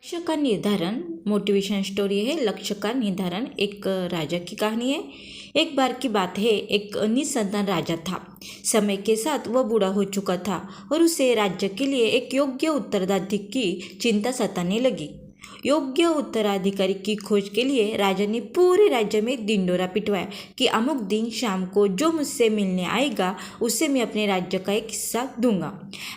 लक्ष्य का निर्धारण मोटिवेशन स्टोरी है। लक्ष्य का निर्धारण एक राजा की कहानी है। एक बार की बात है, एक निसंतान राजा था। समय के साथ वह बूढ़ा हो चुका था और उसे राज्य के लिए एक योग्य उत्तराधिकारी की चिंता सताने लगी। योग्य उत्तराधिकारी की खोज के लिए राजा ने पूरे राज्य में ढिंढोरा पिटवाया कि अमुक दिन शाम को जो मुझसे मिलने आएगा उसे मैं अपने राज्य का एक हिस्सा दूंगा।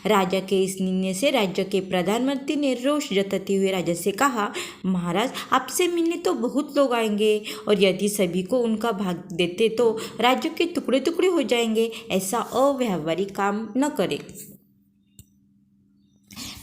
राजा के इस निर्णय से राज्य के प्रधानमंत्री ने रोष जताते हुए राजा से कहा, महाराज, आपसे मिलने तो बहुत लोग आएंगे और यदि सभी को उनका भाग देते तो राज्य के टुकड़े टुकड़े हो जाएंगे। ऐसा अव्यावहारिक काम न करें।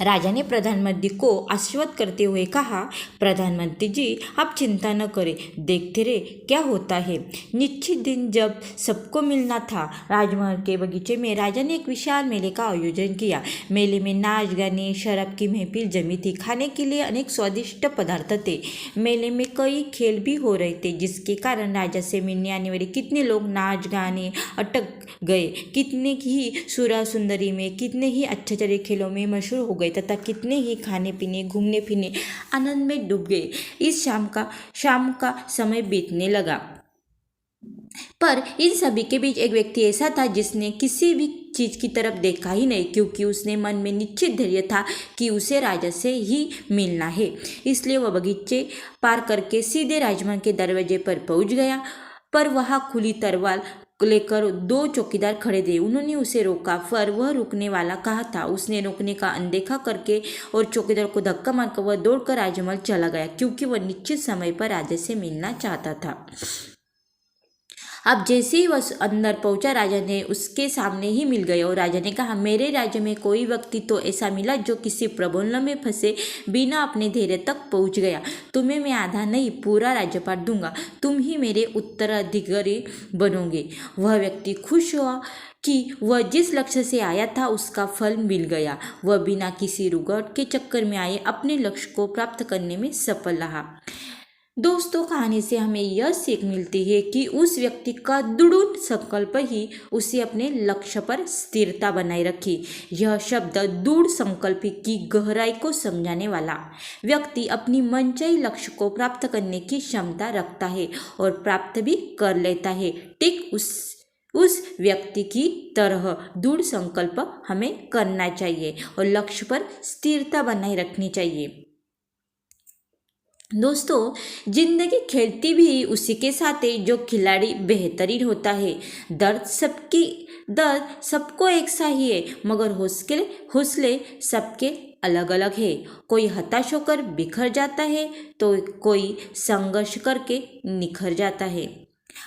राजा ने प्रधानमंत्री को आश्वस्त करते हुए कहा, प्रधानमंत्री जी, आप चिंता न करें, देखते रहे क्या होता है। निश्चित दिन जब सबको मिलना था, राजमहल के बगीचे में राजा ने एक विशाल मेले का आयोजन किया। मेले में नाच गाने, शराब की महफिल जमी थी। खाने के लिए अनेक स्वादिष्ट पदार्थ थे। मेले में कई खेल भी हो रहे थे, जिसके कारण राजा से मिलने आने वाले कितने लोग नाच गाने अटक गए, कितने ही सुरा सुंदरी में, कितने ही अच्छे खेलों में मशहूर हो गए तथा कितने ही खाने पीने, घूमने फिरने, आनंद में डूब गए। इस शाम का समय बीतने लगा, पर इन सभी के बीच एक व्यक्ति ऐसा था जिसने किसी भी चीज की तरफ देखा ही नहीं, क्योंकि उसने मन में निश्चित धैर्य था कि उसे राजा से ही मिलना है। इसलिए वह बगीचे पार करके सीधे राजमहल के दरवाजे पर पहुंच गया। पर वहां खुली तलवार लेकर दो चौकीदार खड़े थे। उन्होंने उसे रोका, पर वह रुकने वाला कहा था। उसने रोकने का अनदेखा करके और चौकीदार को धक्का मारकर वह दौड़कर राजमहल चला गया, क्योंकि वह निश्चित समय पर राजा से मिलना चाहता था। अब जैसे ही वह अंदर पहुंचा, राजा ने उसके सामने ही मिल गया और राजा ने कहा, मेरे राज्य में कोई व्यक्ति तो ऐसा मिला जो किसी प्रलोभन में फंसे बिना अपने धैर्य तक पहुंच गया। तुम्हें मैं आधा नहीं, पूरा राज्यपाट दूंगा। तुम ही मेरे उत्तराधिकारी बनोगे। वह व्यक्ति खुश हुआ कि वह जिस लक्ष्य से आया था उसका फल मिल गया। वह बिना किसी रुकावट के चक्कर में आए अपने लक्ष्य को प्राप्त करने में सफल रहा। दोस्तों, कहानी से हमें यह सीख मिलती है कि उस व्यक्ति का दृढ़ संकल्प ही उसे अपने लक्ष्य पर स्थिरता बनाए रखी। यह शब्द दृढ़ संकल्प की गहराई को समझाने वाला व्यक्ति अपनी मनचाही लक्ष्य को प्राप्त करने की क्षमता रखता है और प्राप्त भी कर लेता है। ठीक उस व्यक्ति की तरह दृढ़ संकल्प हमें करना चाहिए और लक्ष्य पर स्थिरता बनाए रखनी चाहिए। दोस्तों, जिंदगी खेलती भी उसी के साथ है जो खिलाड़ी बेहतरीन होता है। दर्द सबको एक सा ही है, मगर हौसले सबके अलग अलग है। कोई हताश होकर बिखर जाता है तो कोई संघर्ष करके निखर जाता है।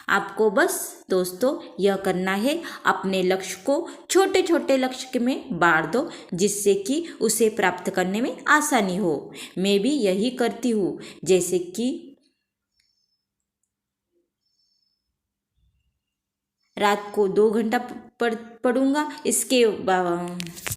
आपको बस दोस्तों यह करना है, अपने लक्ष्य को छोटे छोटे लक्ष्य में बांट दो, जिससे कि उसे प्राप्त करने में आसानी हो। मैं भी यही करती हूँ। जैसे कि रात को 2 घंटा पढ़ूंगा, इसके